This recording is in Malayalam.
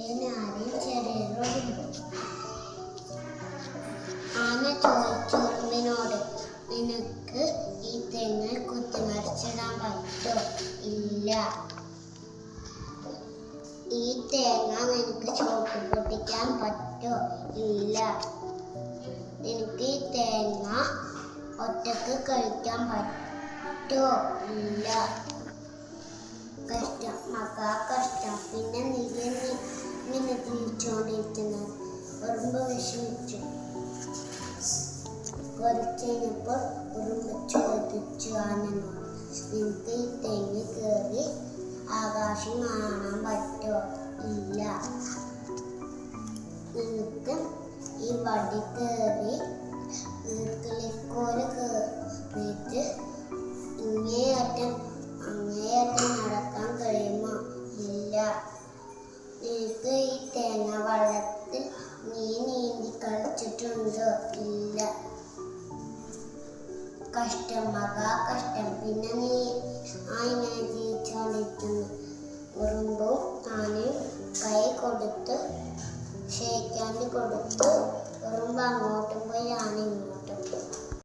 വലിയനാരും ചെറിയവരോടുണ്ട്. ആന ചോദിച്ചുറുമ്പിനോട്, നിനക്ക് ഈ തെങ്ങ് കുത്തിമറിച്ചിടാൻ പറ്റോ? ഇല്ല. ഈ തേങ്ങ നിനക്ക് ചോട്ട് പൊട്ടിക്കാൻ പറ്റോ? ഇല്ല. നിനക്ക് ഈ തേങ്ങ ഒറ്റക്ക് കഴിക്കാൻ പറ്റോ? ഇല്ല. കഷ്ടം മകാ കഷ്ടം. പിന്നെ നീ ഇങ്ങനെ ജീവിച്ചുകൊണ്ടിരിക്കുന്നത്? ഉറുമ്പ് വിഷമിച്ചു. കുറച്ച് കഴിഞ്ഞപ്പോൾ ഉറുമ്പ് ചോദിച്ചു ആനനോട്, നിനക്ക് ഈ തെങ്ങ് കയറി ആകാശം കാണാൻ പറ്റോ? ഇല്ല. നിനക്ക് ഈ വടി കയറി ഈർക്കിളിക്കോല് കയറിയിട്ട് അങ്ങേയറ്റം നടക്കാൻ കഴിയുമോ? ഇല്ല. നിനക്ക് ഈ തേങ്ങ വള്ളത്തിൽ നീ നീന്തി കളിച്ചിട്ടുണ്ടോ? ഇല്ല. കഷ്ടം മകാ കഷ്ടം. പിന്നെ നീ ഇങ്ങനെ ജീവിച്ചുകൊണ്ടിരിക്കുന്നു? ഉറുമ്പും ആനയും കൈ കൊടുത്ത് ഷേക്കാൻഡ് കൊടുത്തു. ഉറുമ്പ് അങ്ങോട്ടും പോയി, ആന ഇങ്ങോട്ടും പോയി.